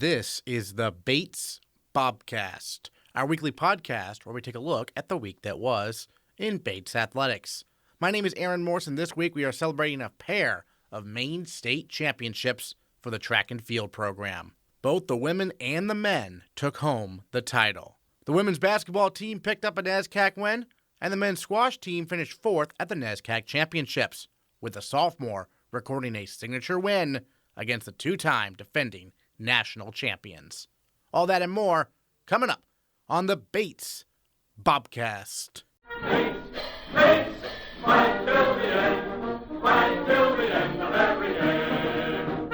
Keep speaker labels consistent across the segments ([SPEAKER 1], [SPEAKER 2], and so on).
[SPEAKER 1] This is the Bates Bobcast, our weekly podcast where we take a look at the week that was in Bates athletics. My name is Aaron Morse, and this week we are celebrating a pair of Maine state championships for the track and field program. Both the women and the men took home the title. The women's basketball team picked up a NESCAC win, and the men's squash team finished fourth at the NESCAC Championships, with the sophomore recording a signature win against the two-time defending national champions. All that and more coming up on the Bates Bobcast.
[SPEAKER 2] Bates, fight till the end, fight till the end of every game.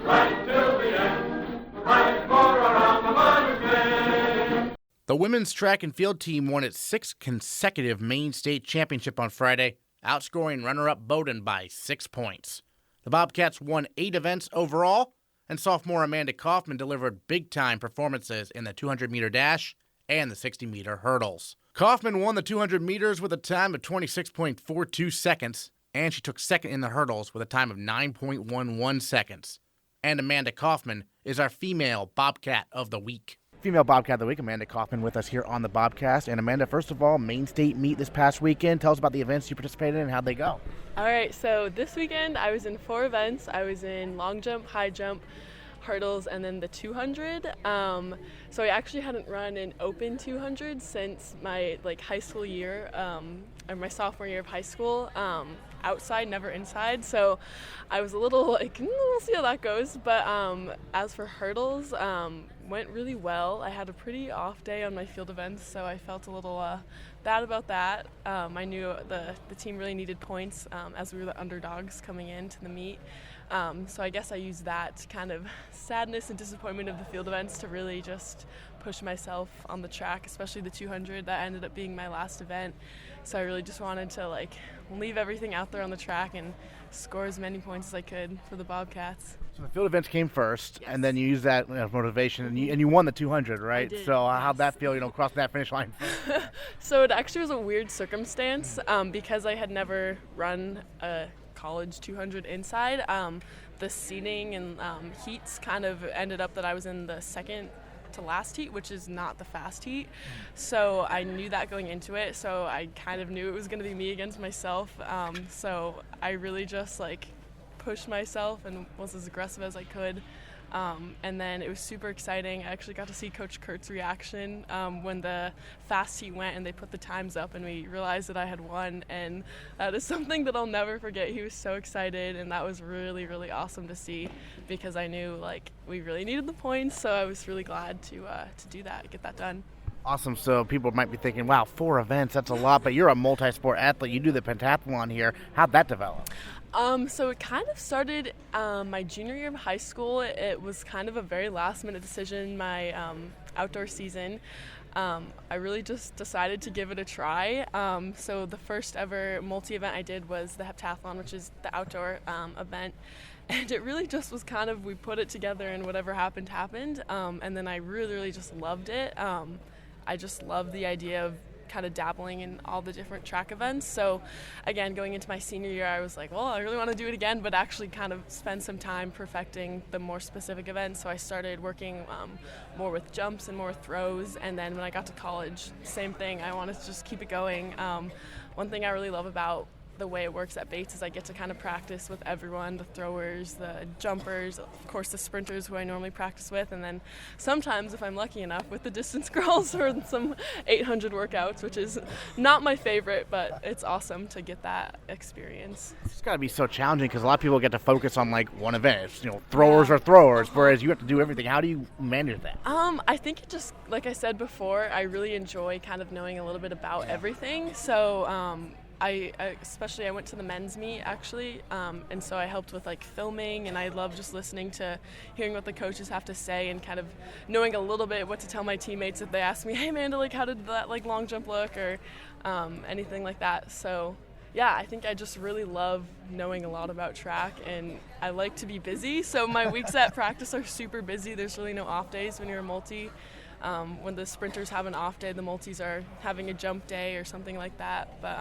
[SPEAKER 2] Right till the end, fight for around the mother's name.
[SPEAKER 1] The women's track and field team won its sixth consecutive Maine state championship on Friday, outscoring runner-up Bowdoin by 6 points. The Bobcats won 8 events overall, and sophomore Amanda Kaufman delivered big-time performances in the 200-meter dash and the 60-meter hurdles. Kaufman won the 200 meters with a time of 26.42 seconds, and she took second in the hurdles with a time of 9.11 seconds. And Amanda Kaufman is our female Bobcat of the week. Female Bobcat of the week, Amanda Kaufman, with us here on the Bobcast. And Amanda, first of all, Maine State meet this past weekend. Tell us about the events you participated in and how'd they go?
[SPEAKER 3] All right, so this weekend I was in 4 events. I was in long jump, high jump, hurdles, and then the 200. So I actually hadn't run an open 200 since my high school year, or my sophomore year of high school. Outside, never inside. So I was a little we'll see how that goes. But as for hurdles, went really well. I had a pretty off day on my field events, so I felt a little bad about that. I knew the team really needed points as we were the underdogs coming into the meet. So I guess I used that kind of sadness and disappointment of the field events to really just push myself on the track, especially the 200. That ended up being my last event. So I really just wanted to leave everything out there on the track and score as many points as I could for the Bobcats.
[SPEAKER 1] So the field events came first, yes. And then you used that motivation, and you won the 200, right?
[SPEAKER 3] I did,
[SPEAKER 1] so
[SPEAKER 3] yes.
[SPEAKER 1] How'd that feel, crossing that finish line?
[SPEAKER 3] So it actually was a weird circumstance because I had never run a college 200 inside. The seating and heats kind of ended up that I was in the second to last heat, which is not the fast heat. So I knew that going into it. So I kind of knew it was going to be me against myself. So I really just pushed myself and was as aggressive as I could. And then it was super exciting. I actually got to see Coach Kurt's reaction when the fast heat went and they put the times up and we realized that I had won. And that is something that I'll never forget. He was so excited, and that was really, really awesome to see because I knew we really needed the points. So I was really glad to do that, get that done.
[SPEAKER 1] Awesome. So people might be thinking, wow, 4 events, that's a lot, but you're a multi-sport athlete. You do the pentathlon here. How'd that develop?
[SPEAKER 3] So it kind of started my junior year of high school. It was kind of a very last-minute decision, my outdoor season. I really just decided to give it a try. So the first ever multi-event I did was the heptathlon, which is the outdoor event. And it really just was kind of, we put it together and whatever happened, happened. And then I really, really just loved it. I just love the idea of kind of dabbling in all the different track events. So again, going into my senior year, I was well, I really want to do it again, but actually kind of spend some time perfecting the more specific events. So I started working more with jumps and more with throws. And then when I got to college, same thing. I wanted to just keep it going. One thing I really love about the way it works at Bates is I get to kind of practice with everyone, the throwers, the jumpers, of course the sprinters who I normally practice with, and then sometimes if I'm lucky enough with the distance girls or some 800 workouts, which is not my favorite, but it's awesome to get that experience.
[SPEAKER 1] It's got to be so challenging because a lot of people get to focus on one event. It's, throwers are throwers, whereas you have to do everything. How do you manage that?
[SPEAKER 3] I think it just, like I said before, I really enjoy kind of knowing a little bit about everything. So I went to the men's meet actually, and so I helped with filming, and I love just listening to hearing what the coaches have to say and kind of knowing a little bit what to tell my teammates if they ask me, hey Amanda, how did that long jump look, or anything like that. So yeah, I think I just really love knowing a lot about track, and I like to be busy, so my weeks at practice are super busy. There's really no off days when you're a multi. when the sprinters have an off day, the multis are having a jump day or something like that. But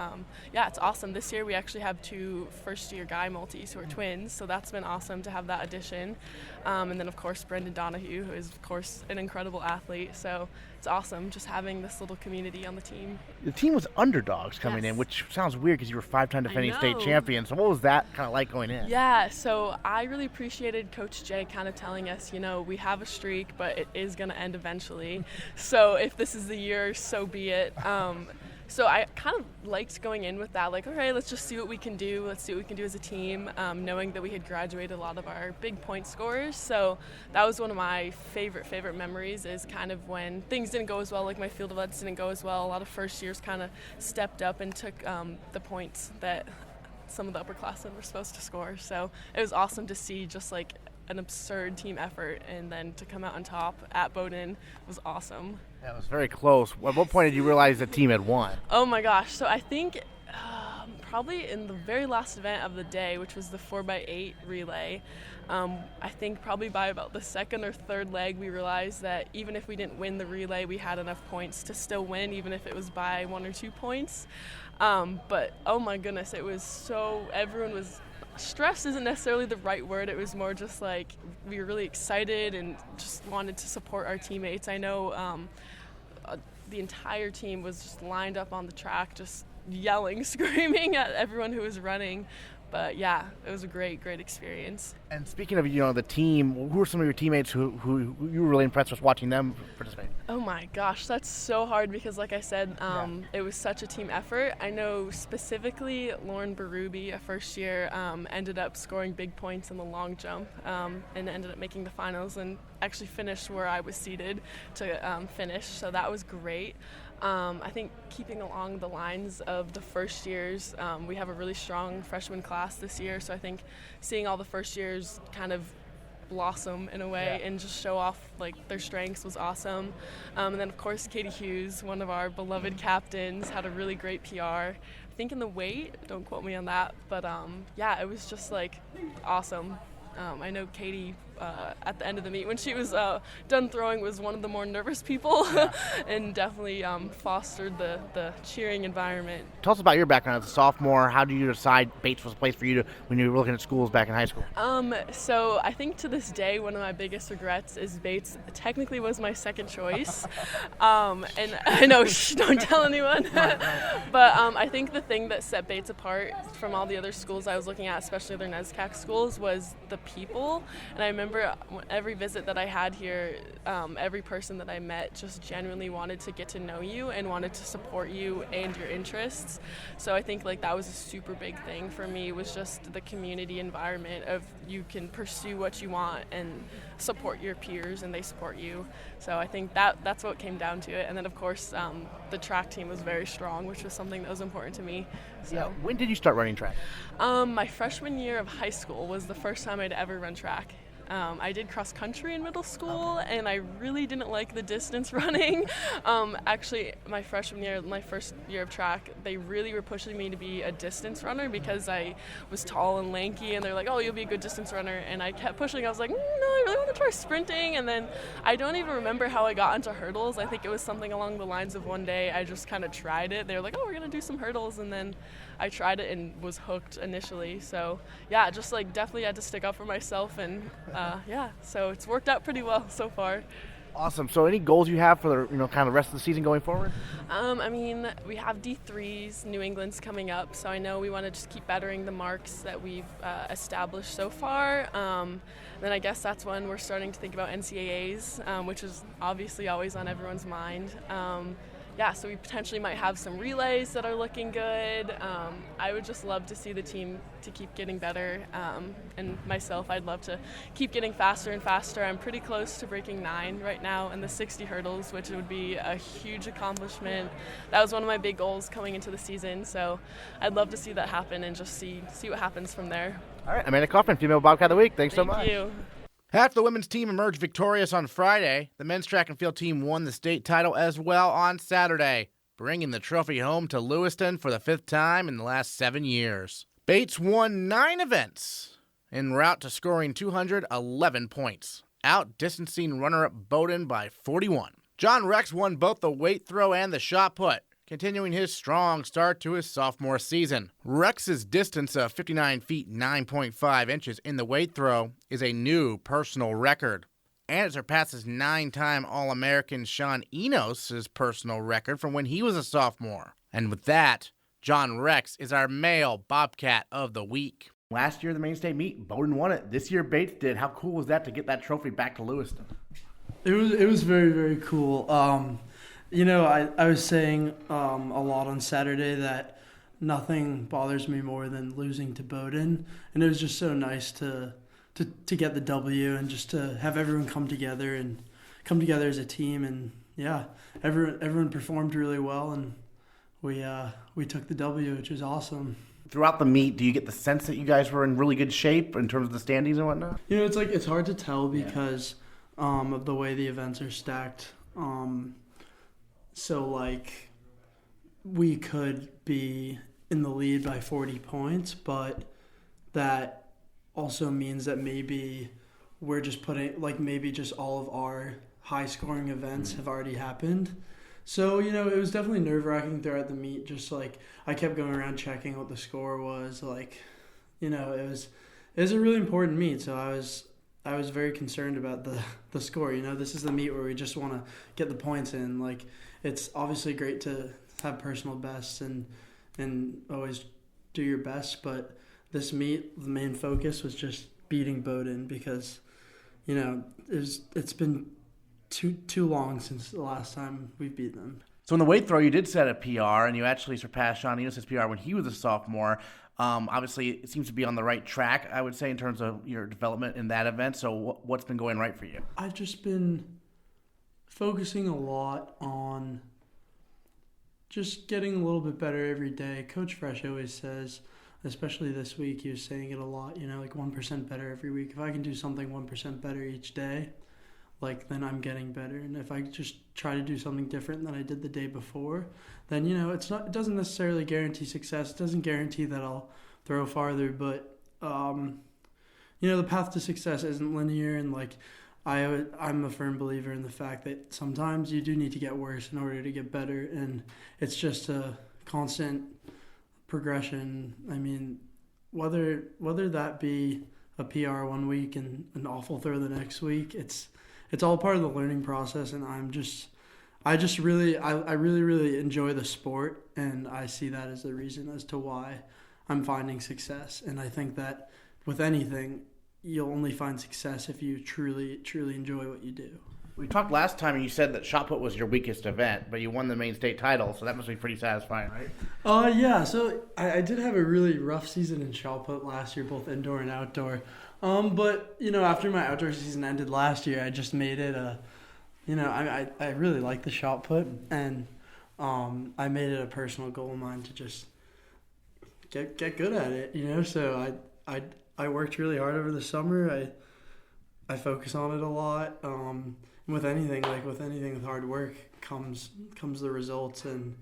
[SPEAKER 3] yeah, it's awesome. This year we actually have 2 first-year guy multis who are twins, so that's been awesome to have that addition. And then, of course, Brendan Donahue, who is, of course, an incredible athlete. So it's awesome just having this little community on the team.
[SPEAKER 1] The team was underdogs coming in, which sounds weird because you were 5-time defending state champion. So what was that kind of like going in?
[SPEAKER 3] Yeah, so I really appreciated Coach Jay kind of telling us, we have a streak, but it is going to end eventually. So if this is the year, so be it. So I kind of liked going in with that, like, okay, let's just see what we can do. Let's see what we can do as a team, knowing that we had graduated a lot of our big point scorers. So that was one of my favorite memories, is kind of when things didn't go as well, like my field events didn't go as well. A lot of first years kind of stepped up and took the points that some of the upperclassmen were supposed to score. So it was awesome to see just like an absurd team effort, and then to come out on top at Bowdoin was awesome.
[SPEAKER 1] That was very close. At what point did you realize the team had won?
[SPEAKER 3] Oh my gosh. So I think probably in the very last event of the day, which was the 4x8 relay, I think probably by about the second or third leg, we realized that even if we didn't win the relay, we had enough points to still win, even if it was by 1 or 2 points. But oh my goodness, it was so, everyone was, stress isn't necessarily the right word. It was more just like we were really excited and just wanted to support our teammates. I know the entire team was just lined up on the track, just yelling, screaming at everyone who was running. But yeah, it was a great experience. And
[SPEAKER 1] speaking of, the team, who were some of your teammates who you were really impressed with watching them participate?
[SPEAKER 3] Oh my gosh, that's so hard because, like I said, it was such a team effort. I know specifically Lauren Berube, a first year, ended up scoring big points in the long jump and ended up making the finals and actually finished where I was seated to finish. So that was great. I think keeping along the lines of the first years, we have a really strong freshman class this year, so I think seeing all the first years kind of blossom in a way and just show off like their strengths was awesome. And then of course Katie Hughes, one of our beloved captains, had a really great PR. I think in the weight, don't quote me on that, but yeah, it was just like awesome. I know Katie, at the end of the meet, when she was done throwing, was one of the more nervous people and definitely fostered the cheering environment.
[SPEAKER 1] Tell us about your background as a sophomore. How did you decide Bates was a place for you when you were looking at schools back in high school?
[SPEAKER 3] So I think to this day, one of my biggest regrets is Bates technically was my second choice. And I know, don't tell anyone. But I think the thing that set Bates apart from all the other schools I was looking at, especially other NESCAC schools, was the people. And I remember every visit that I had here, every person that I met just genuinely wanted to get to know you and wanted to support you and your interests. So I think like that was a super big thing for me, was just the community environment of you can pursue what you want and support your peers and they support you. So I think that's what came down to it. And then of course the track team was very strong, which was something that was important to me. So
[SPEAKER 1] yeah. When did you start running track?
[SPEAKER 3] My freshman year of high school was the first time I'd ever run track. I did cross country in middle school, and I really didn't like the distance running. Actually, my freshman year, my first year of track, they really were pushing me to be a distance runner because I was tall and lanky, and they're like, oh, you'll be a good distance runner. And I kept pushing. I was like, no, I really want to try sprinting. And then I don't even remember how I got into hurdles. I think it was something along the lines of one day I just kind of tried it. They were like, oh, we're going to do some hurdles. And then I tried it and was hooked initially. So yeah, just like definitely had to stick up for myself, and yeah, so it's worked out pretty well so far.
[SPEAKER 1] Awesome. So any goals you have for the kind of rest of the season going forward?
[SPEAKER 3] I mean, we have D3s, New England's coming up, so I know we want to just keep bettering the marks that we've established so far. Then I guess that's when we're starting to think about NCAAs, which is obviously always on everyone's mind. Yeah, so we potentially might have some relays that are looking good. I would just love to see the team to keep getting better. And myself, I'd love to keep getting faster and faster. I'm pretty close to breaking 9 right now in the 60 hurdles, which would be a huge accomplishment. That was one of my big goals coming into the season, so I'd love to see that happen and just see what happens from there.
[SPEAKER 1] All right, Amanda Kaufman, Female Bobcat of the Week. Thanks so much.
[SPEAKER 3] Thank you.
[SPEAKER 1] Half the women's team emerged victorious on Friday. The men's track and field team won the state title as well on Saturday, bringing the trophy home to Lewiston for the 5th time in the last 7 years. Bates won 9 events en route to scoring 211 points, outdistancing runner-up Bowdoin by 41. John Rex won both the weight throw and the shot put, continuing his strong start to his sophomore season. Rex's distance of 59 feet 9.5 inches in the weight throw is a new personal record, and it surpasses 9-time All-American Sean Enos' personal record from when he was a sophomore. And with that, John Rex is our male Bobcat of the week. Last year, the Maine State meet, Bowden won it. This year, Bates did. How cool was that to get that trophy back to Lewiston?
[SPEAKER 4] It was very, very cool. I was saying a lot on Saturday that nothing bothers me more than losing to Bowden, and it was just so nice to get the W and just to have everyone come together as a team. And yeah, everyone performed really well, and we took the W, which was awesome.
[SPEAKER 1] Throughout the meet, do you get the sense that you guys were in really good shape in terms of the standings and whatnot?
[SPEAKER 4] It's hard to tell because of the way the events are stacked. So we could be in the lead by 40 points, but that also means that maybe we're just maybe just all of our high scoring events have already happened. So, it was definitely nerve-wracking throughout the meet. Just, I kept going around checking what the score was. It was a really important meet. So I was very concerned about the score. This is the meet where we just want to get the points in. It's obviously great to have personal bests and always do your best. But this meet, the main focus was just beating Bowden because, it's been too long since the last time we beat them.
[SPEAKER 1] So in the weight throw, you did set a PR, and you actually surpassed Sean Enos' PR when he was a sophomore. Obviously, it seems to be on the right track, I would say, in terms of your development in that event. So what's been going right for you?
[SPEAKER 4] I've just been focusing a lot on just getting a little bit better every day. Coach Fresh always says, especially this week, he was saying it a lot, 1% better every week. If I can do something 1% better each day, then I'm getting better. And if I just try to do something different than I did the day before, then, it doesn't necessarily guarantee success. It doesn't guarantee that I'll throw farther, but, the path to success isn't linear. And I'm a firm believer in the fact that sometimes you do need to get worse in order to get better. And it's just a constant progression. I mean, whether that be a PR one week and an awful throw the next week, it's all part of the learning process, and I really enjoy the sport, and I see that as the reason as to why I'm finding success. And I think that with anything, you'll only find success if you truly, truly enjoy what you do.
[SPEAKER 1] We talked last time, and you said that shot put was your weakest event, but you won the Maine State title, so that must be pretty satisfying, right?
[SPEAKER 4] Yeah. So I did have a really rough season in shot put last year, both indoor and outdoor. But after my outdoor season ended last year, I just made it I really like the shot put, and I made it a personal goal of mine to just get good at it. So I worked really hard over the summer. I focus on it a lot. With anything with hard work comes the results, and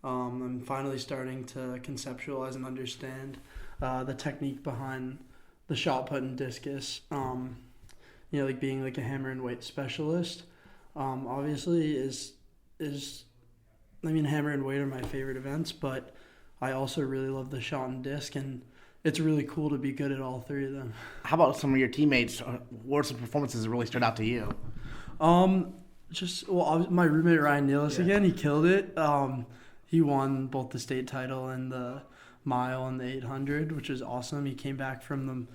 [SPEAKER 4] I'm finally starting to conceptualize and understand the technique behind the shot put and discus. Being a hammer and weight specialist, obviously is hammer and weight are my favorite events, but I also really love the shot and disc, and it's really cool to be good at all three of them.
[SPEAKER 1] How about some of your teammates? What are some performances that really stood out to you?
[SPEAKER 4] My roommate Ryan Nealis again, he killed it. He won both the state title and the mile and the 800, which is awesome. He came back from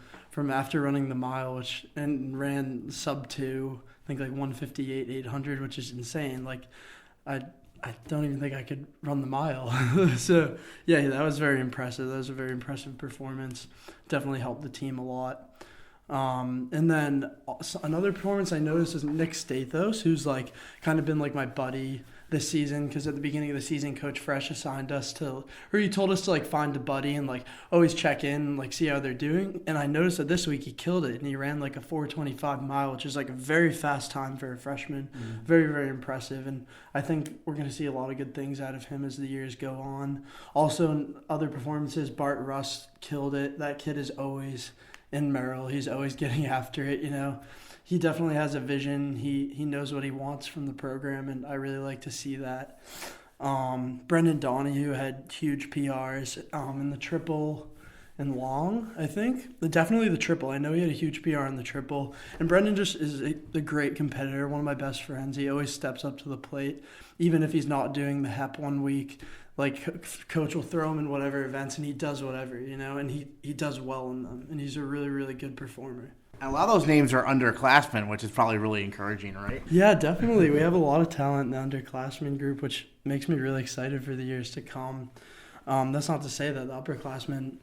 [SPEAKER 4] after running the mile, and ran sub 2, I think 158 800, which is insane. I don't even think I could run the mile. So yeah, that was very impressive. That was a very impressive performance. Definitely helped the team a lot. And then another performance I noticed is Nick Stathos, who's kind of been my buddy this season, because at the beginning of the season, Coach Fresh assigned us he told us to find a buddy and always check in and see how they're doing. And I noticed that this week he killed it, and he ran a 4:25 mile, which is a very fast time for a freshman. Mm-hmm. Very, very impressive. And I think we're going to see a lot of good things out of him as the years go on. Also, in other performances, Bart Russ killed it. That kid is always in Merrill. He's always getting after it, he definitely has a vision. He knows what he wants from the program, and I really like to see that. Brendan Donahue had huge PRs in the triple and long, I think. Definitely the triple. I know he had a huge PR in the triple. And Brendan just is a great competitor, one of my best friends. He always steps up to the plate, even if he's not doing the HEP 1 week. Like, coach will throw him in whatever events, and he does whatever, and he does well in them. And he's a really, really good performer.
[SPEAKER 1] And a lot of those names are underclassmen, which is probably really encouraging, right?
[SPEAKER 4] Yeah, definitely. We have a lot of talent in the underclassmen group, which makes me really excited for the years to come. That's not to say that the upperclassmen,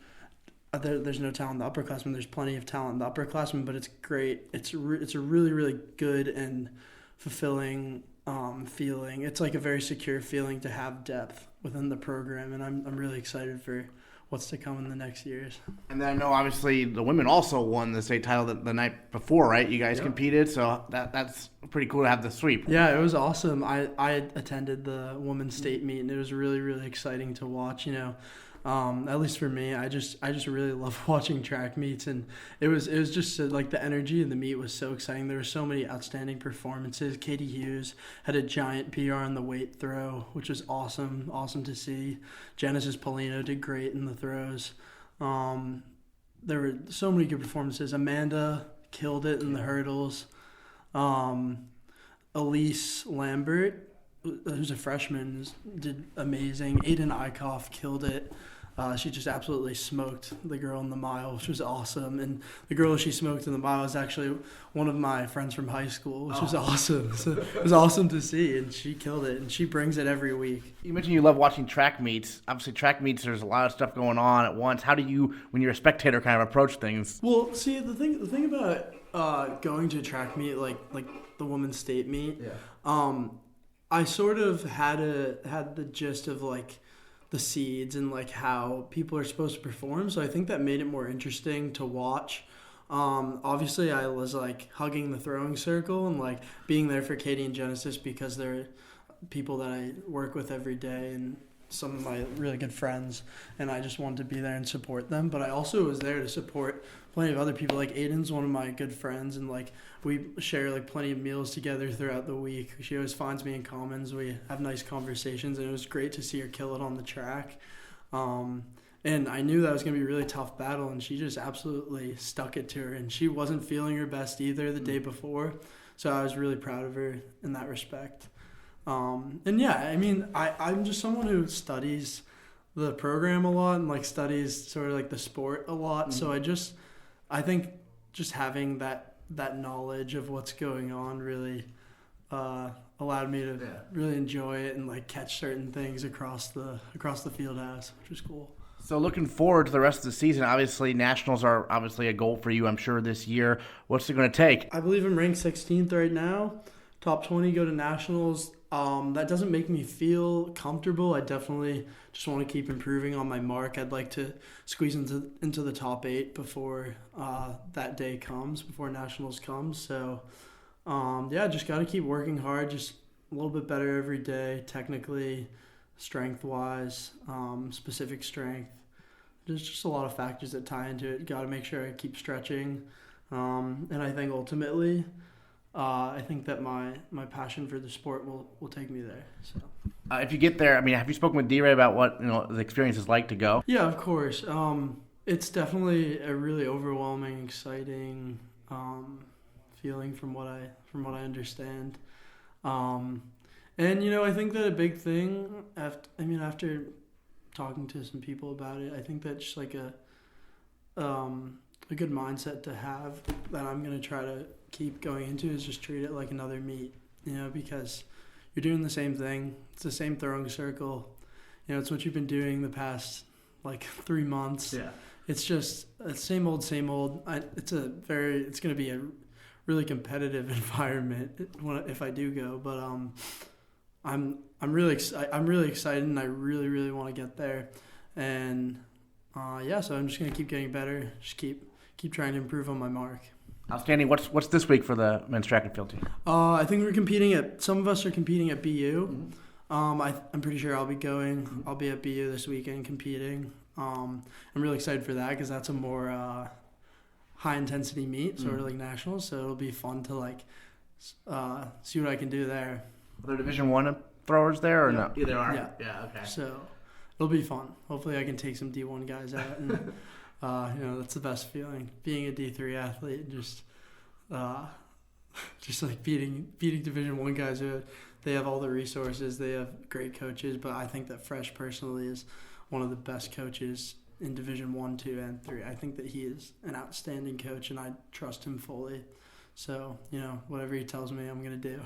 [SPEAKER 4] there's no talent in the upperclassmen. There's plenty of talent in the upperclassmen, but it's great. It's a really, really good and fulfilling feeling. It's like a very secure feeling to have depth within the program, and I'm really excited for what's to come in the next years. And
[SPEAKER 1] then I know obviously the women also won the state title the night before, right? You guys competed, so that's pretty cool to have the sweep.
[SPEAKER 4] Yeah, it was awesome. I attended the women's state meet, and it was really, really exciting to watch, at least for me. I just really love watching track meets, and it was just like the energy in the meet was so exciting. There were so many outstanding performances. Katie Hughes had a giant PR on the weight throw, which was awesome to see. Genesis Polino did great in the throws. There were so many good performances. Amanda killed it in the hurdles. Elise Lambert, who's a freshman, did amazing. Aiden Eichhoff killed it. She just absolutely smoked the girl in the mile, which was awesome. And the girl she smoked in the mile was actually one of my friends from high school, which was awesome. So it was awesome to see, and she killed it, and she brings it every week.
[SPEAKER 1] You mentioned you love watching track meets. Obviously, track meets, there's a lot of stuff going on at once. How do you, when you're a spectator, kind of approach things?
[SPEAKER 4] Well, see, the thing about going to a track meet, like the women's state meet, I sort of had the gist of like the seeds and like how people are supposed to perform. So I think that made it more interesting to watch. Obviously I was like hugging the throwing circle and like being there for Katie and Genesis because they're people that I work with every day and some of my really good friends, and I just wanted to be there and support them. But I also was there to support plenty of other people. Like Aiden's one of my good friends, and like we share like plenty of meals together throughout the week. She always finds me in commons. We have nice conversations, and it was great to see her kill it on the track. And I knew that was going to be a really tough battle, and she just absolutely stuck it to her. And she wasn't feeling her best either the day before, so I was really proud of her in that respect. And yeah, I mean, I'm just someone who studies the program a lot and like studies sort of like the sport a lot. Mm-hmm. So I think just having that knowledge of what's going on really allowed me to really enjoy it and like catch certain things across the field house, which was cool.
[SPEAKER 1] So looking forward to the rest of the season, obviously nationals are obviously a goal for you, I'm sure, this year. What's it going to take?
[SPEAKER 4] I believe I'm ranked 16th right now. Top 20 go to nationals. That doesn't make me feel comfortable. I definitely just want to keep improving on my mark. I'd like to squeeze into the top 8 before that day comes, before nationals comes. So, just got to keep working hard, just a little bit better every day, technically, strength-wise, specific strength. There's just a lot of factors that tie into it. Got to make sure I keep stretching. And I think ultimately, I think that my passion for the sport will take me there. So,
[SPEAKER 1] if you get there, I mean, have you spoken with D-Ray about what the experience is like to go?
[SPEAKER 4] Yeah, of course. It's definitely a really overwhelming, exciting feeling from what I understand. And I think that a big thing after talking to some people about it, I think that's just like a good mindset to have that I'm going to try to keep going into is just treat it like another meet, because you're doing the same thing. It's the same throwing circle. It's what you've been doing the past like 3 months. Yeah. It's just same old. It's going to be a really competitive environment if I do go, but I'm really excited, and I really, really want to get there. And so I'm just going to keep getting better. Just keep trying to improve on my mark.
[SPEAKER 1] Outstanding. What's this week for the men's track and field team?
[SPEAKER 4] I think some of us are competing at BU. Mm-hmm. I'm pretty sure I'll be going. Mm-hmm. I'll be at BU this weekend competing. I'm really excited for that because that's a more high intensity meet, sort of like nationals. So it'll be fun to see what I can do there.
[SPEAKER 1] Are there Division I throwers there or no?
[SPEAKER 4] Yeah,
[SPEAKER 1] there are.
[SPEAKER 4] Yeah.
[SPEAKER 1] Okay.
[SPEAKER 4] So it'll be fun. Hopefully I can take some D1 guys out. And, that's the best feeling. Being a D3 athlete and just like beating Division I guys who they have all the resources. They have great coaches. But I think that Fresh personally is one of the best coaches in Division 1, 2, and 3. I think that he is an outstanding coach, and I trust him fully. So, whatever he tells me, I'm going to do.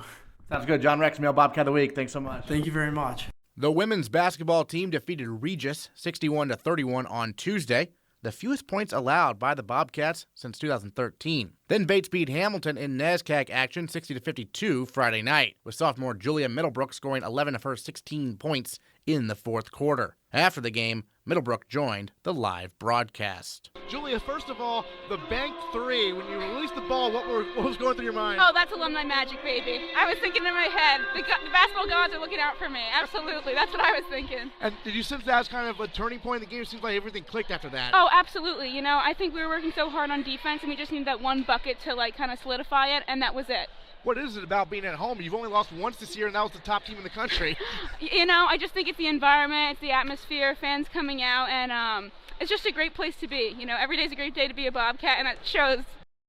[SPEAKER 1] Sounds good. John Rex, Male Bobcat of the Week. Thanks so much.
[SPEAKER 4] Thank you very much.
[SPEAKER 1] The women's basketball team defeated Regis 61-31 on Tuesday, the fewest points allowed by the Bobcats since 2013. Then Bates beat Hamilton in NESCAC action 60-52 Friday night, with sophomore Julia Middlebrook scoring 11 of her 16 points in the fourth quarter. After the game, Middlebrook joined the live broadcast.
[SPEAKER 5] Julia, first of all, the banked three, when you released the ball, what was going through your mind?
[SPEAKER 6] Oh, that's alumni magic, baby. I was thinking in my head, the basketball gods are looking out for me. Absolutely, that's what I was thinking.
[SPEAKER 5] And did you sense that as kind of a turning point in the game? It seems like everything clicked after that.
[SPEAKER 6] Oh, absolutely. I think we were working so hard on defense, and we just needed that one bucket to kind of solidify it, and that was it.
[SPEAKER 5] What is it about being at home? You've only lost once this year, and that was the top team in the country.
[SPEAKER 6] I just think it's the environment, it's the atmosphere, fans coming out, and it's just a great place to be. Every day's a great day to be a Bobcat, and it shows.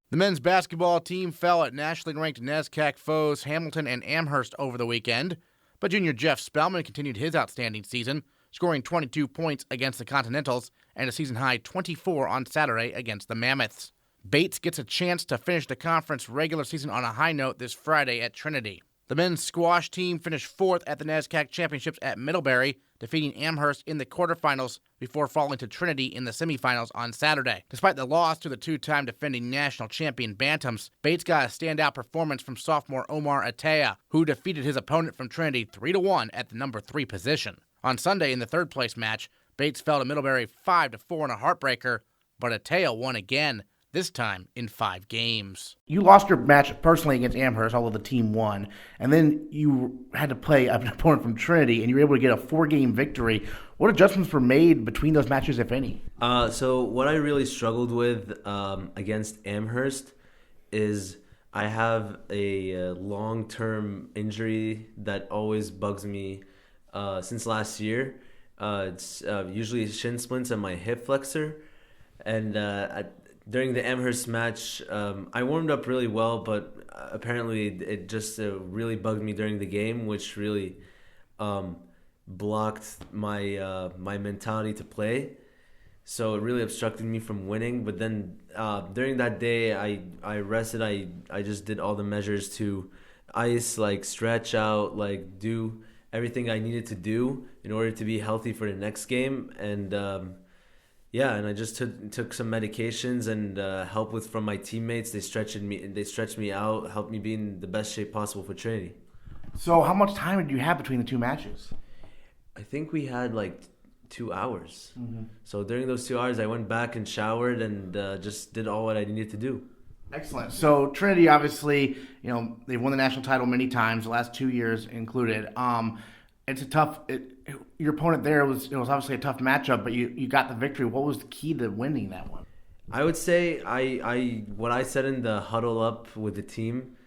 [SPEAKER 1] The men's basketball team fell at nationally ranked NESCAC foes Hamilton and Amherst over the weekend, but junior Jeff Spellman continued his outstanding season, scoring 22 points against the Continentals and a season-high 24 on Saturday against the Mammoths. Bates gets a chance to finish the conference regular season on a high note this Friday at Trinity. The men's squash team finished fourth at the NESCAC Championships at Middlebury, defeating Amherst in the quarterfinals before falling to Trinity in the semifinals on Saturday. Despite the loss to the two-time defending national champion Bantams, Bates got a standout performance from sophomore Omar Attia, who defeated his opponent from Trinity 3-1 at the number 3 position. On Sunday in the third-place match, Bates fell to Middlebury 5-4 in a heartbreaker, but Attia won again, this time in 5 games. You lost your match personally against Amherst, although the team won, and then you had to play an opponent from Trinity, and you were able to get a 4-game victory. What adjustments were made between those matches, if any?
[SPEAKER 7] So what I really struggled with against Amherst is I have a long-term injury that always bugs me since last year. It's usually shin splints and my hip flexor, and during the Amherst match, I warmed up really well, but apparently it just really bugged me during the game, which really blocked my my mentality to play. So it really obstructed me from winning. But then during that day, I rested. I just did all the measures to ice, stretch out, do everything I needed to do in order to be healthy for the next game. And and I just took some medications and help from my teammates. They stretched me out, helped me be in the best shape possible for Trinity.
[SPEAKER 1] So how much time did you have between the two matches?
[SPEAKER 7] I think we had 2 hours.
[SPEAKER 1] Mm-hmm.
[SPEAKER 7] So during those 2 hours, I went back and showered and just did all what I needed to do.
[SPEAKER 1] Excellent. So Trinity, obviously, they've won the national title many times, the last 2 years included. It's a tough. Your opponent there was obviously a tough matchup, but you got the victory. What was the key to winning that one?
[SPEAKER 7] I would say what I said in the huddle up with the team.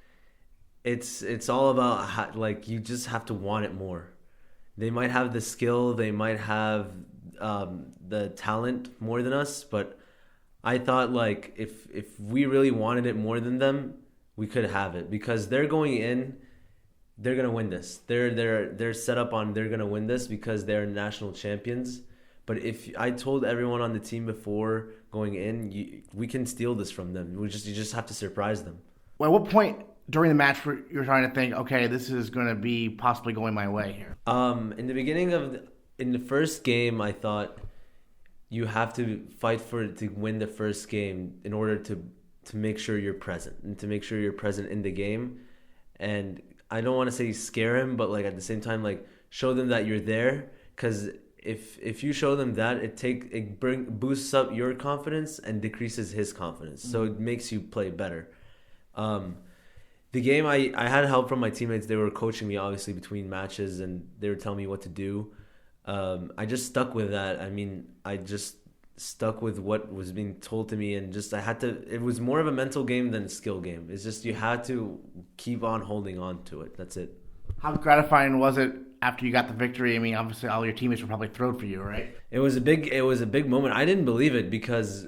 [SPEAKER 7] It's all about you just have to want it more. They might have the skill, they might have the talent more than us, but I thought if we really wanted it more than them, we could have it, because they're going in. They're gonna win this. They're set up on they're gonna win this because they're national champions. But if I told everyone on the team before going in, we can steal this from them. You just have to surprise them.
[SPEAKER 1] Well, at what point during the match were you trying to think, okay, this is going to be possibly going my way here?
[SPEAKER 7] In the beginning in the first game, I thought you have to fight to win the first game in order to make sure you're present and to make sure you're present in the game. And I don't want to say scare him, but at the same time, show them that you're there. Because if you show them that, it boosts up your confidence and decreases his confidence. Mm-hmm. So it makes you play better. The game, I had help from my teammates. They were coaching me obviously between matches, and they were telling me what to do. I just stuck with that. I mean, I just stuck with what was being told to me, and just it was more of a mental game than a skill game. It's just you had to keep on holding on to it. That's it.
[SPEAKER 1] How gratifying was it after you got the victory? I mean, obviously all your teammates were probably thrilled for you, right?
[SPEAKER 7] It was a big moment. I didn't believe it because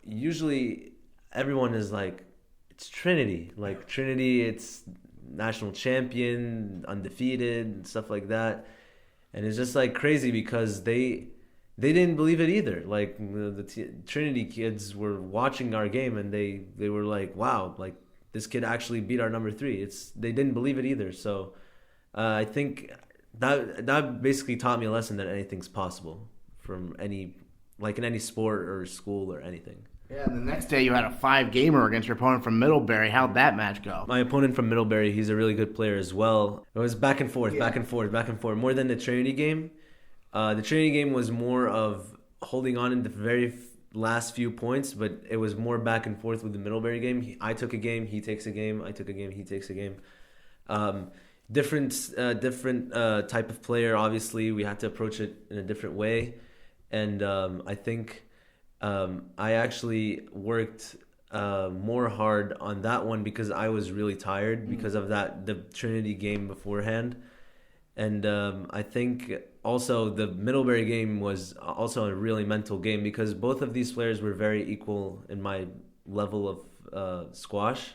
[SPEAKER 7] usually everyone is like, it's Trinity. Like Trinity, it's national champion, undefeated, and stuff like that. And it's just like crazy because they didn't believe it either. Like the Trinity kids were watching our game and they were like, wow, like this kid actually beat our number 3. They didn't believe it either. So I think that basically taught me a lesson that anything's possible from in any sport or school or anything.
[SPEAKER 1] Yeah, and the next day you had a 5-gamer against your opponent from Middlebury. How'd that match go?
[SPEAKER 7] My opponent from Middlebury, he's a really good player as well. It was back and forth. More than the Trinity game. The Trinity game was more of holding on in the very last few points, but it was more back and forth with the Middlebury game. I took a game, he takes a game. I took a game, he takes a game. Different type of player. Obviously, we had to approach it in a different way, and I think I actually worked more hard on that one because I was really tired because of the Trinity game beforehand, and I think also the Middlebury game was also a really mental game because both of these players were very equal in my level of squash.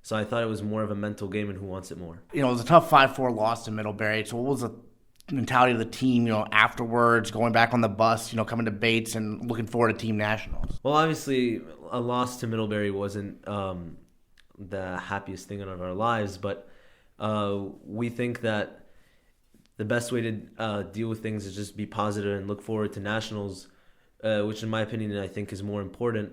[SPEAKER 7] So I thought it was more of a mental game and who wants it more.
[SPEAKER 1] You know, it was a tough 5-4 loss to Middlebury. So what was the mentality of the team, you know, afterwards, going back on the bus, you know, coming to Bates and looking forward to team nationals?
[SPEAKER 7] Well, obviously, a loss to Middlebury wasn't the happiest thing in our lives, but we think that the best way to deal with things is just be positive and look forward to nationals, which in my opinion, I think is more important.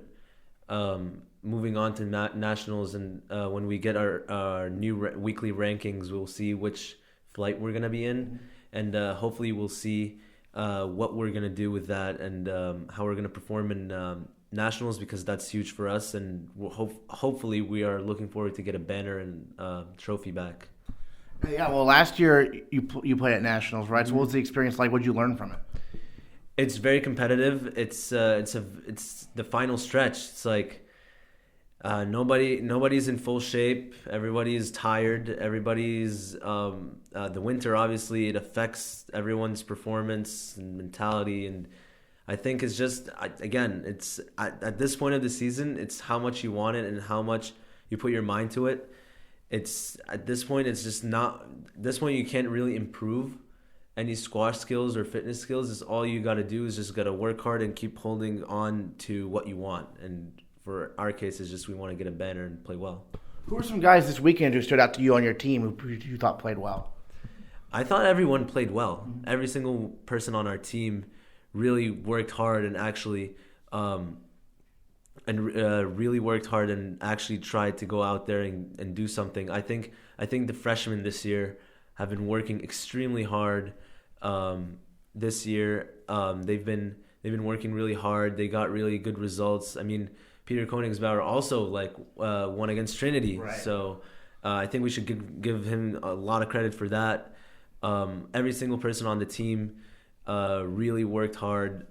[SPEAKER 7] Moving on to nationals, and when we get our new weekly rankings, we'll see which flight we're going to be in, and hopefully we'll see what we're going to do with that and how we're going to perform in nationals, because that's huge for us, and hopefully we are looking forward to get a banner and trophy back.
[SPEAKER 1] Yeah, well, last year you played at nationals, right? So what was the experience like? What did you learn from it?
[SPEAKER 7] It's very competitive. It's the final stretch. It's like nobody's in full shape. Everybody's tired. Everybody's the winter, obviously it affects everyone's performance and mentality, and I think it's just it's at this point of the season, it's how much you want it and how much you put your mind to it. It's at this point, it's just not. This point, you can't really improve any squash skills or fitness skills. Is all you got to do is just got to work hard and keep holding on to what you want. And for our case, it's just we want to get a banner and play well.
[SPEAKER 1] Who were some guys this weekend who stood out to you on your team who you thought played well?
[SPEAKER 7] I thought everyone played well. Every single person on our team really worked hard and actually really worked hard and actually tried to go out there and do something. I think the freshmen this year have been working extremely hard. This year, they've been working really hard. They got really good results. I mean, Peter Koenigsbauer also won against Trinity,
[SPEAKER 1] right.
[SPEAKER 7] So I think we should give him a lot of credit for that. Every single person on the team really worked hard.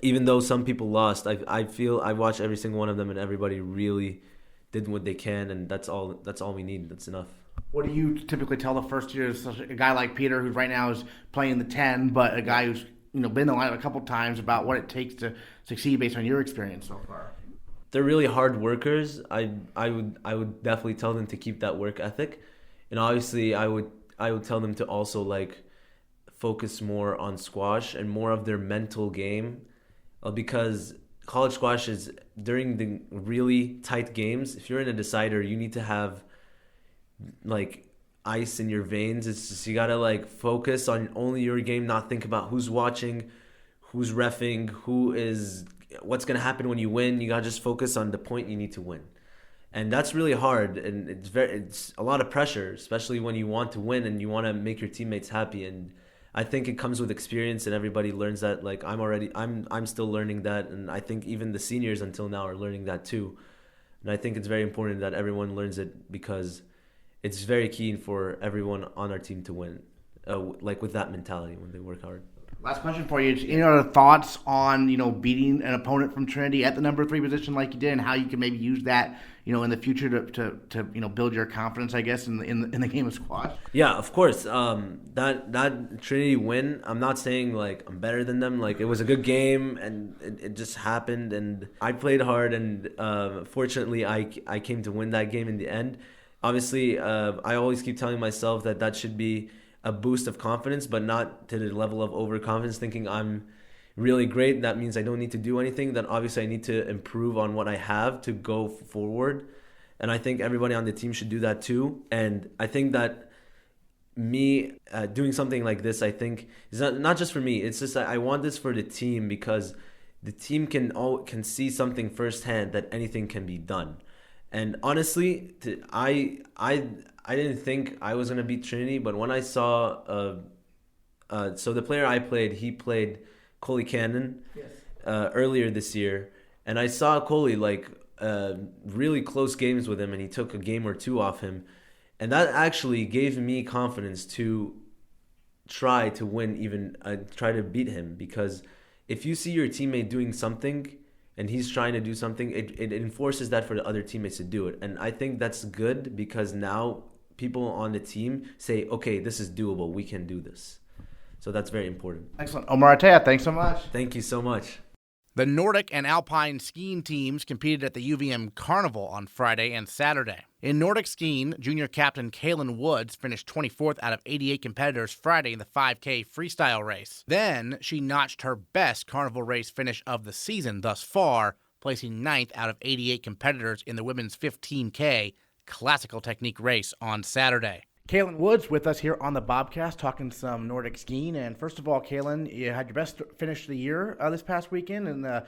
[SPEAKER 7] Even though some people lost, I feel I watched every single one of them, and everybody really did what they can, and that's all we need. That's enough.
[SPEAKER 1] What do you typically tell the first years, a guy like Peter, who right now is playing the 10, but a guy who's been in the lineup a couple times, about what it takes to succeed based on your experience so far?
[SPEAKER 7] They're really hard workers. I would definitely tell them to keep that work ethic, and obviously I would tell them to also focus more on squash and more of their mental game. Because college squash is, during the really tight games, if you're in a decider, you need to have ice in your veins. It's just you gotta focus on only your game, not think about who's watching, who's reffing, what's gonna happen when you win. You gotta just focus on the point you need to win, and that's really hard, and it's a lot of pressure, especially when you want to win and you want to make your teammates happy. And I think it comes with experience, and everybody learns that. I'm still learning that, and I think even the seniors until now are learning that too. And I think it's very important that everyone learns it, because it's very key for everyone on our team to win, with that mentality when they work hard.
[SPEAKER 1] Last question for you. Any other thoughts on, beating an opponent from Trinity at the number 3 position like you did, and how you can maybe use that, in the future to build your confidence, I guess, in the game of squash?
[SPEAKER 7] Yeah, of course. That Trinity win, I'm not saying like I'm better than them. Like, it was a good game, and it just happened, and I played hard, and fortunately I came to win that game in the end. Obviously, I always keep telling myself that should be a boost of confidence, but not to the level of overconfidence, thinking I'm really great. That means I don't need to do anything. Then obviously I need to improve on what I have to go forward. And I think everybody on the team should do that too. And I think that me doing something like this, I think, is not just for me. It's just that I want this for the team, because the team can see something firsthand, that anything can be done. And honestly, I didn't think I was going to beat Trinity, but when I saw, so the player I played, he played Coley Cannon earlier this year, and I saw Coley really close games with him, and he took a game or two off him, and that actually gave me confidence to try to win, even try to beat him, because if you see your teammate doing something and he's trying to do something, it enforces that for the other teammates to do it. And I think that's good, because now people on the team say, okay, this is doable. We can do this. So that's very important.
[SPEAKER 1] Excellent. Omar, Attia, thanks so much.
[SPEAKER 7] Thank you so much.
[SPEAKER 1] The Nordic and Alpine skiing teams competed at the UVM Carnival on Friday and Saturday. In Nordic skiing, junior captain Kaelyn Woods finished 24th out of 88 competitors Friday in the 5K freestyle race. Then she notched her best carnival race finish of the season thus far, placing 9th out of 88 competitors in the women's 15K classical technique race on Saturday. Kaelyn Woods with us here on the Bobcast, talking some Nordic skiing. And first of all, Kaelyn, you had your best finish of the year this past weekend in the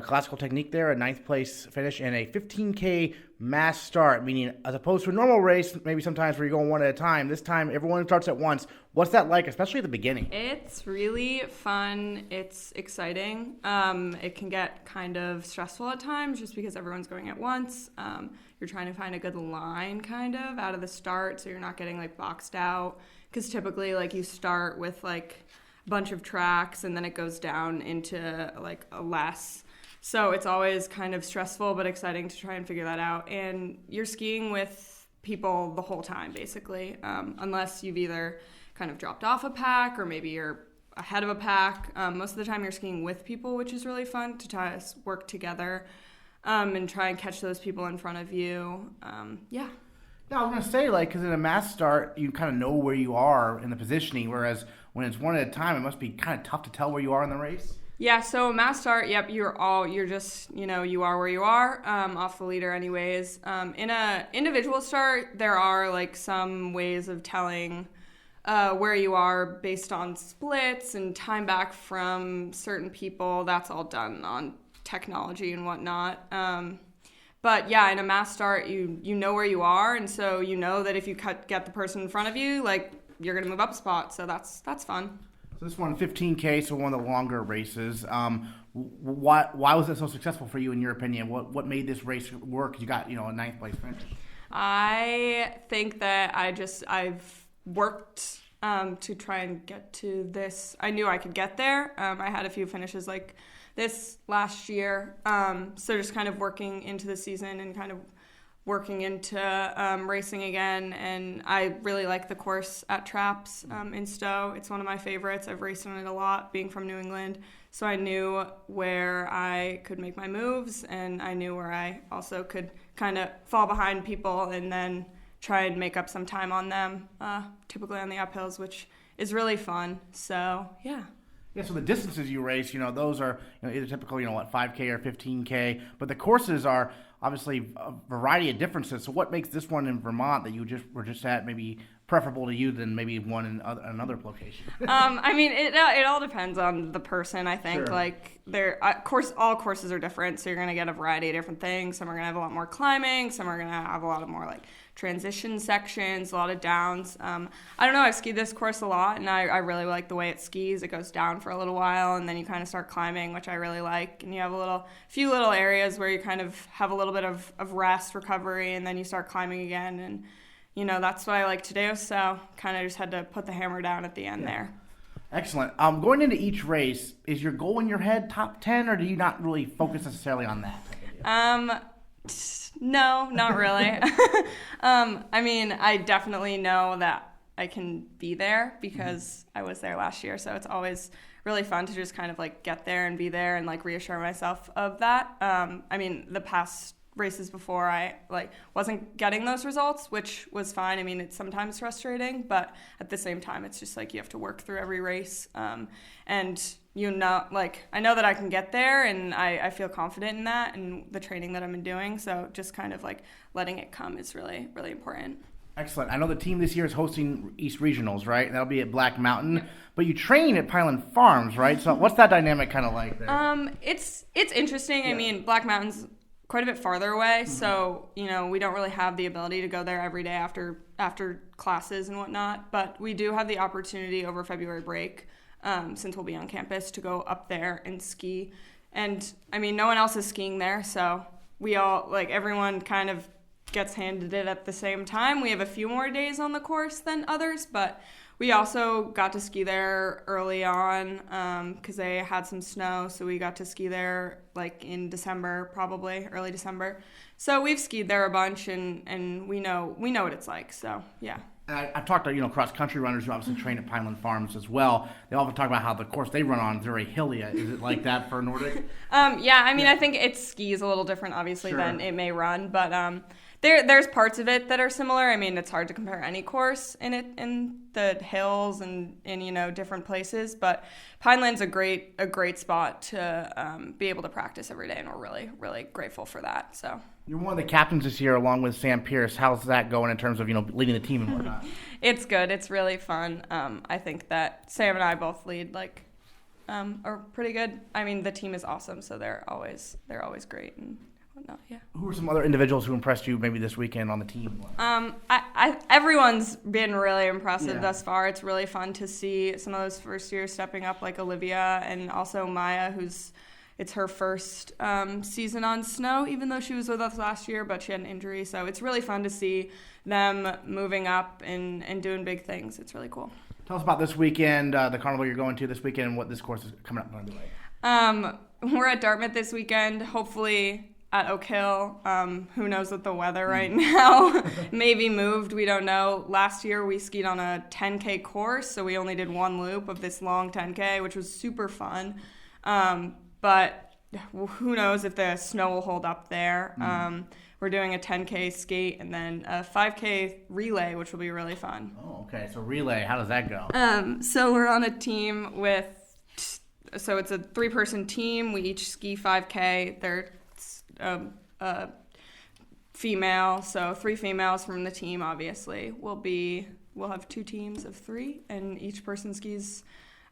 [SPEAKER 1] classical technique there, a 9th place finish and a 15K mass start, meaning as opposed to a normal race, maybe sometimes where you're going one at a time, this time everyone starts at once. What's that like, especially at the beginning?
[SPEAKER 8] It's really fun. It's exciting. It can get kind of stressful at times just because everyone's going at once. You're trying to find a good line kind of out of the start, so you're not getting boxed out, because typically you start with a bunch of tracks and then it goes down into a less. So it's always kind of stressful but exciting to try and figure that out. And you're skiing with people the whole time basically, unless you've either kind of dropped off a pack or maybe you're ahead of a pack. Most of the time you're skiing with people, which is really fun to try to work together and try and catch those people in front of you. Yeah, I
[SPEAKER 1] was going to say, because in a mass start, you kind of know where you are in the positioning, whereas when it's one at a time, it must be kind of tough to tell where you are in the race.
[SPEAKER 8] Yeah, so mass start, yep, you're just, you are where you are, off the leader anyways. In a individual start, there are some ways of telling where you are based on splits and time back from certain people. That's all done on technology and whatnot. But yeah, in a mass start, you know where you are, and so you know that if you get the person in front of you, you're gonna move up a spot. So that's fun.
[SPEAKER 1] So this one, 15K, so one of the longer races. Why was it so successful for you, in your opinion? What made this race work? You got a 9th place finish.
[SPEAKER 8] I think that I've worked to try and get to this. I knew I could get there. I had a few finishes like this last year. So just kind of working into the season and kind of working into racing again. And I really like the course at Traps in Stowe. It's one of my favorites. I've raced on it a lot, being from New England. So I knew where I could make my moves, and I knew where I also could kind of fall behind people and then try and make up some time on them, typically on the uphills, which is really fun. So, yeah.
[SPEAKER 1] Yeah, so the distances you race, those are either typical, 5K or 15K, but the courses are obviously a variety of differences. So what makes this one in Vermont that you were just at maybe preferable to you than maybe one in another location?
[SPEAKER 8] I mean, it all depends on the person, I think.
[SPEAKER 1] Sure.
[SPEAKER 8] All courses are different, so you're going to get a variety of different things. Some are going to have a lot more climbing, some are going to have a lot of more transition sections, a lot of downs. I don't know, I've skied this course a lot, and I really like the way it skis. It goes down for a little while, and then you kind of start climbing, which I really like. And you have a few little areas where you kind of have a little bit of rest, recovery, and then you start climbing again. And, that's what I like to do. So kind of just had to put the hammer down at the end there.
[SPEAKER 1] Excellent. Going into each race, is your goal in your head top 10, or do you not really focus necessarily on that?
[SPEAKER 8] No, not really. I mean, I definitely know that I can be there because I was there last year. So it's always really fun to just kind of like get there and be there and like reassure myself of that. I mean, the past races before I like wasn't getting those results, which was fine. I mean, it's sometimes frustrating, but at the same time, it's just like you have to work through every race. And I know that I can get there, and I feel confident in that and the training that I've been doing. So just kind of like letting it come is really, really important.
[SPEAKER 1] Excellent. I know the team this year is hosting East Regionals, right? That'll be at Black Mountain, but you train at Pineland Farms, right? So what's that dynamic kind of like there?
[SPEAKER 8] It's interesting. Yeah. I mean, Black Mountain's quite a bit farther away, so we don't really have the ability to go there every day after classes and whatnot. But we do have the opportunity over February break, since we'll be on campus, to go up there and ski. And I mean, no one else is skiing there, so we all everyone kind of gets handed it at the same time. We have a few more days on the course than others, but we also got to ski there early on because they had some snow, so we got to ski there like in December, probably early December. So we've skied there a bunch, and we know what it's like. So yeah.
[SPEAKER 1] And I've talked to cross country runners who obviously train at Pineland Farms as well. They often talk about how the course they run on is very hilly. Is it like that for Nordic?
[SPEAKER 8] Yeah, I mean, I think it skis a little different, obviously, than it may run, but there's parts of it that are similar. I mean, it's hard to compare any course in the hills and in different places, but Pineland's a great spot to be able to practice every day, and we're really, really grateful for that. So.
[SPEAKER 1] You're one of the captains this year along with Sam Pierce. How's that going in terms of leading the team and whatnot?
[SPEAKER 8] It's good. It's really fun. I think that Sam and I both lead are pretty good. I mean, the team is awesome, so they're always great and whatnot. Yeah.
[SPEAKER 1] Who are some other individuals who impressed you maybe this weekend on the team?
[SPEAKER 8] Everyone's been really impressive thus far. It's really fun to see some of those first years stepping up, like Olivia, and also Maya, it's her first season on snow, even though she was with us last year, but she had an injury. So it's really fun to see them moving up and doing big things. It's really cool.
[SPEAKER 1] Tell us about this weekend, the carnival you're going to this weekend, and what this course is coming up going to be like.
[SPEAKER 8] We're at Dartmouth this weekend, hopefully at Oak Hill. Who knows with the weather right now? Maybe moved, we don't know. Last year we skied on a 10K course, so we only did one loop of this long 10K, which was super fun. But who knows if the snow will hold up there. We're doing a 10K skate and then a 5K relay, which will be really fun.
[SPEAKER 1] Oh, okay. So relay, how does that go?
[SPEAKER 8] So we're on a team so it's a 3-person team. We each ski 5K. They're female, so 3 females from the team, obviously. We'll have 2 teams of 3, and each person skis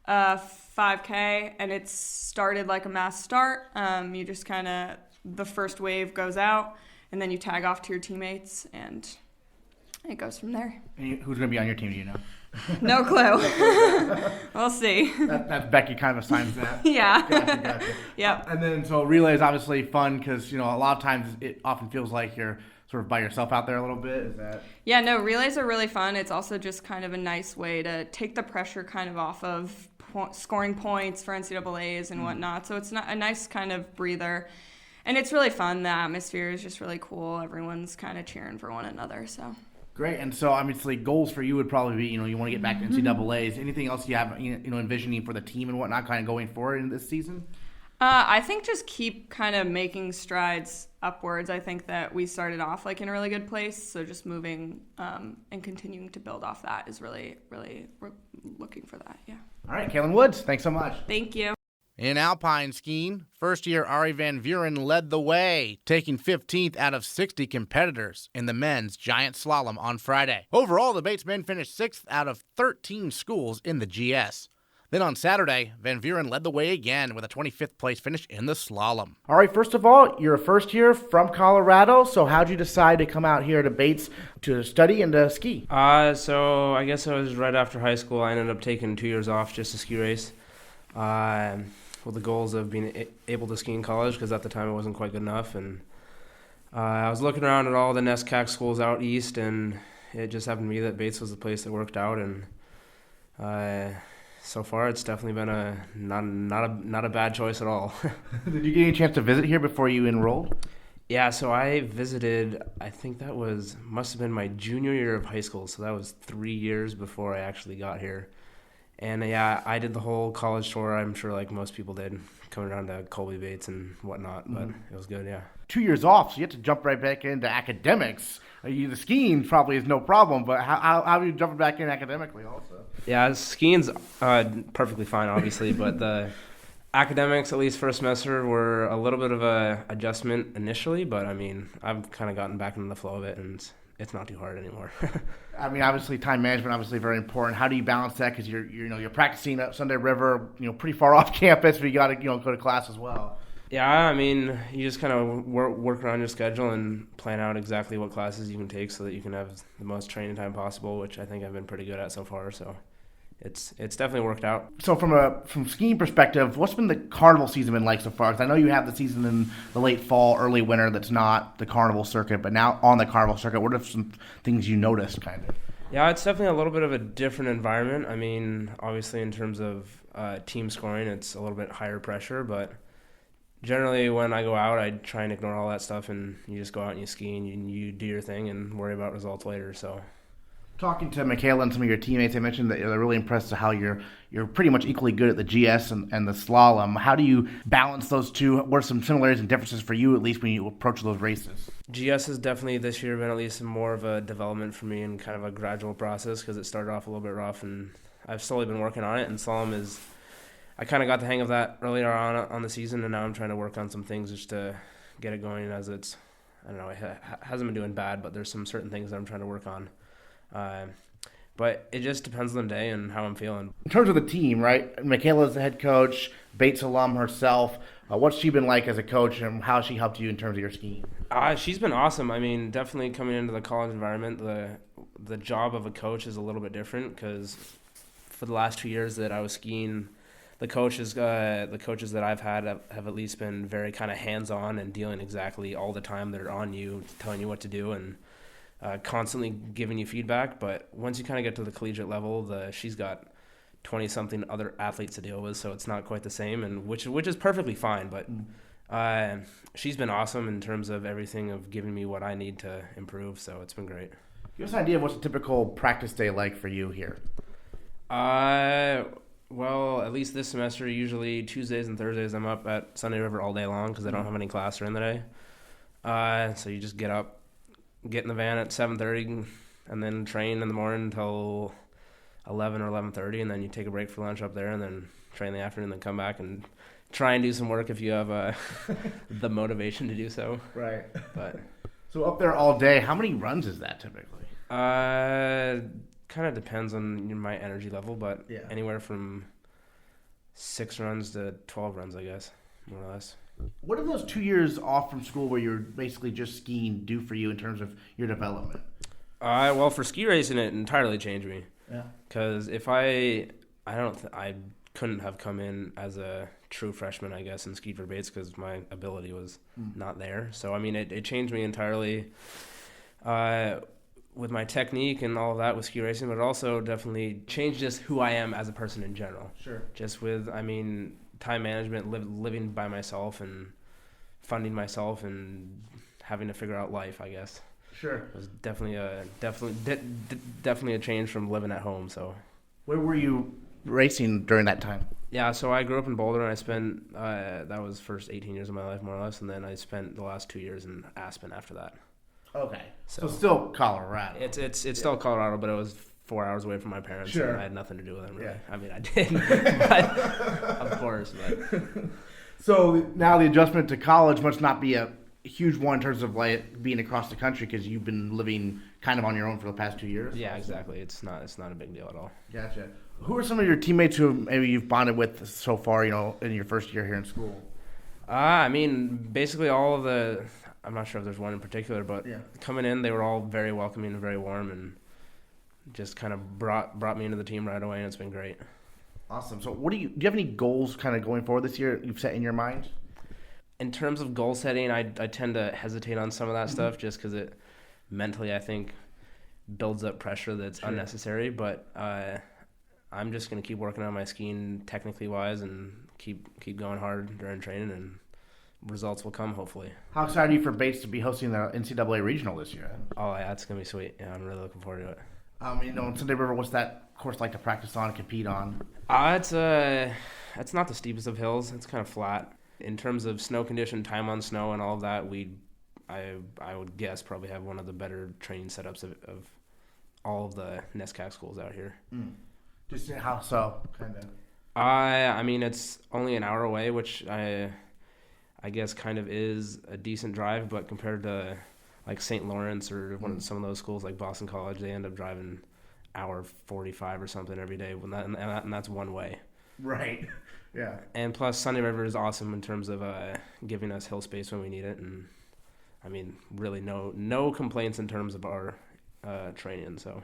[SPEAKER 8] 5K, and it's started like a mass start. You just the first wave goes out, and then you tag off to your teammates, and it goes from there.
[SPEAKER 1] And who's going to be on your team, do you know?
[SPEAKER 8] No clue. We'll see.
[SPEAKER 1] That's Becky kind of assigns that.
[SPEAKER 8] Yeah.
[SPEAKER 1] Gotcha.
[SPEAKER 8] Yep.
[SPEAKER 1] And then so relay is obviously fun because, a lot of times it often feels like you're sort of by yourself out there a little bit. Is that?
[SPEAKER 8] Yeah, no, relays are really fun. It's also just kind of a nice way to take the pressure kind of off of scoring points for NCAAs and whatnot. So it's not a nice kind of breather. And it's really fun. The atmosphere is just really cool. Everyone's kind of cheering for one another. So.
[SPEAKER 1] Great. And so, obviously, goals for you would probably be, you want to get back to NCAAs. Anything else you have, envisioning for the team and whatnot kind of going forward in this season?
[SPEAKER 8] I think just keep kind of making strides upwards. I think that we started off in a really good place. So just moving and continuing to build off that is really, really looking for that. Yeah.
[SPEAKER 1] All right. Kaelyn Woods, thanks so much.
[SPEAKER 8] Thank you.
[SPEAKER 1] In Alpine skiing, first-year Arie Van Vuuren led the way, taking 15th out of 60 competitors in the men's giant slalom on Friday. Overall, the Bates men finished 6th out of 13 schools in the GS. Then on Saturday, Van Vuuren led the way again with a 25th place finish in the slalom. All right, first of all, you're a first-year from Colorado, so how'd you decide to come out here to Bates to study and to ski?
[SPEAKER 9] So I guess I was right after high school. I ended up taking 2 years off just to ski race. With the goals of being able to ski in college, because at the time it wasn't quite good enough. And I was looking around at all the NESCAC schools out east, and it just happened to be that Bates was the place that worked out. And So far, it's definitely been not a bad choice at all.
[SPEAKER 1] Did you get any chance to visit here before you enrolled?
[SPEAKER 9] Yeah, so I visited, I think must have been my junior year of high school, so that was 3 years before I actually got here. And yeah, I did the whole college tour, I'm sure like most people did, coming around to Colby Bates and whatnot, but it was good, yeah.
[SPEAKER 1] 2 years off, so you have to jump right back into academics. The skiing probably is no problem, but how are you jumping back in academically also?
[SPEAKER 9] Yeah, skiing's perfectly fine, obviously, but the academics, at least first semester, were a little bit of a adjustment initially, but I mean, I've kind of gotten back into the flow of it, and it's not too hard anymore.
[SPEAKER 1] I mean, obviously, time management obviously very important. How do you balance that? Because you're practicing at Sunday River, pretty far off campus, but you got to go to class as well.
[SPEAKER 9] Yeah, I mean, you just kind of work around your schedule and plan out exactly what classes you can take so that you can have the most training time possible, which I think I've been pretty good at so far. So it's definitely worked out.
[SPEAKER 1] So from skiing perspective, what's been the carnival season been like so far? Because I know you have the season in the late fall, early winter that's not the carnival circuit, but now on the carnival circuit, what are some things you noticed kind of?
[SPEAKER 9] Yeah, it's definitely a little bit of a different environment. I mean, obviously in terms of team scoring, it's a little bit higher pressure, but generally when I go out, I try and ignore all that stuff, and you just go out and you ski and you do your thing and worry about results later. So,
[SPEAKER 1] talking to Michaela and some of your teammates, I mentioned that they're really impressed with how you're pretty much equally good at the GS and the slalom. How do you balance those two? What are some similarities and differences for you, at least when you approach those races?
[SPEAKER 9] GS has definitely this year been at least more of a development for me and kind of a gradual process because it started off a little bit rough, and I've slowly been working on it. And slalom I kind of got the hang of that earlier on the season, and now I'm trying to work on some things just to get it going as it hasn't been doing bad, but there's some certain things that I'm trying to work on. But it just depends on the day and how I'm feeling.
[SPEAKER 1] In terms of the team, right? Michaela's the head coach, Bates alum herself. What's she been like as a coach, and how has she helped you in terms of your skiing?
[SPEAKER 9] She's been awesome. I mean, definitely coming into the college environment, the job of a coach is a little bit different because for the last 2 years that I was skiing, the coaches that I've had have at least been very kind of hands-on and dealing exactly all the time. They're on you, telling you what to do, and constantly giving you feedback. But once you kind of get to the collegiate level, she's got 20-something other athletes to deal with, so it's not quite the same, and which is perfectly fine. But she's been awesome in terms of everything, of giving me what I need to improve, so it's been great.
[SPEAKER 1] Give us an idea of what's a typical practice day like for you here.
[SPEAKER 9] Well, at least this semester, usually Tuesdays and Thursdays, I'm up at Sunday River all day long because I don't have any class during the day. So you just get up, get in the van at 7:30, and then train in the morning until 11 or 11:30, and then you take a break for lunch up there, and then train in the afternoon, then come back and try and do some work if you have the motivation to do so.
[SPEAKER 1] Right.
[SPEAKER 9] But
[SPEAKER 1] so up there all day, how many runs is that typically?
[SPEAKER 9] Kind of depends on my energy level, but anywhere from 6 runs to 12 runs, I guess, more or less.
[SPEAKER 1] What do those 2 years off from school where you're basically just skiing do for you in terms of your development?
[SPEAKER 9] Well, for ski racing, it entirely changed me.
[SPEAKER 1] Yeah.
[SPEAKER 9] Because if I couldn't have come in as a true freshman, I guess, and skied for Bates because my ability was not there. So, I mean, it changed me entirely. With my technique and all of that with ski racing, but it also definitely changed just who I am as a person in general.
[SPEAKER 1] Sure.
[SPEAKER 9] Just with, I mean, time management, living by myself and funding myself and having to figure out life, I guess.
[SPEAKER 1] Sure.
[SPEAKER 9] It was definitely a change from living at home. So.
[SPEAKER 1] Where were you racing during that time?
[SPEAKER 9] Yeah, so I grew up in Boulder, and I spent that was first 18 years of my life, more or less, and then I spent the last 2 years in Aspen after that.
[SPEAKER 1] Okay, so still Colorado.
[SPEAKER 9] It's still Colorado, but it was 4 hours away from my parents.
[SPEAKER 1] Sure.
[SPEAKER 9] And I had nothing to do with them, really.
[SPEAKER 1] Yeah.
[SPEAKER 9] I mean, I did, but of course. But.
[SPEAKER 1] So now the adjustment to college must not be a huge one in terms of like being across the country because you've been living kind of on your own for the past 2 years.
[SPEAKER 9] Yeah, exactly. It's not a big deal at all.
[SPEAKER 1] Gotcha. Who are some of your teammates who maybe you've bonded with so far, in your first year here in school?
[SPEAKER 9] I mean, basically all of the. I'm not sure if there's one in particular, but coming in, they were all very welcoming and very warm, and just kind of brought me into the team right away, and it's been great.
[SPEAKER 1] Awesome. So, do you have any goals kind of going forward this year you've set in your mind?
[SPEAKER 9] In terms of goal setting, I tend to hesitate on some of that stuff just because it mentally, I think, builds up pressure that's unnecessary. But I'm just going to keep working on my skiing technically wise and keep going hard during training, and results will come hopefully.
[SPEAKER 1] How excited are you for Bates to be hosting the NCAA Regional this year?
[SPEAKER 9] Oh, yeah, it's going to be sweet. Yeah, I'm really looking forward to it.
[SPEAKER 1] In Sunday River, what's that course like to practice on and compete on?
[SPEAKER 9] It's not the steepest of hills. It's kind of flat. In terms of snow condition, time on snow, and all of that, I would guess probably have one of the better training setups of all of the NESCAC schools out here.
[SPEAKER 1] Just how so, kind of?
[SPEAKER 9] I mean, it's only an hour away, which I guess kind of is a decent drive, but compared to like St. Lawrence or some of those schools like Boston College, they end up driving hour 45 or something every day, and that's one way.
[SPEAKER 1] Right. Yeah.
[SPEAKER 9] And plus, Sunday River is awesome in terms of giving us hill space when we need it, and I mean, really no complaints in terms of our training. So.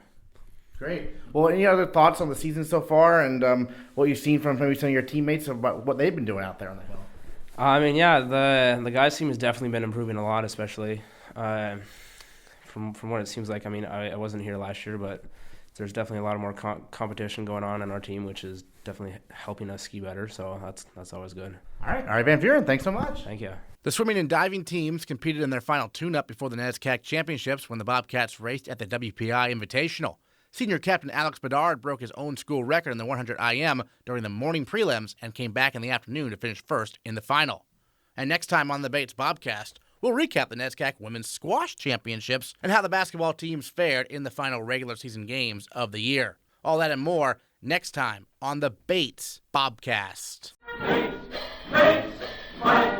[SPEAKER 1] Great. Well, any other thoughts on the season so far, and what you've seen from maybe some of your teammates about what they've been doing out there on the hill?
[SPEAKER 9] I mean, yeah, the guys' team has definitely been improving a lot, especially from what it seems like. I mean, I wasn't here last year, but there's definitely a lot more competition going on in our team, which is definitely helping us ski better. So that's always good.
[SPEAKER 1] All right, Arie Van Vuuren, thanks so much.
[SPEAKER 9] Thank you.
[SPEAKER 1] The swimming and diving teams competed in their final tune-up before the NESCAC Championships when the Bobcats raced at the WPI Invitational. Senior captain Alex Bedard broke his own school record in the 100 IM during the morning prelims and came back in the afternoon to finish first in the final. And next time on the Bates Bobcast, we'll recap the NESCAC Women's Squash Championships and how the basketball teams fared in the final regular season games of the year. All that and more next time on the Bates Bobcast.
[SPEAKER 2] Bates, my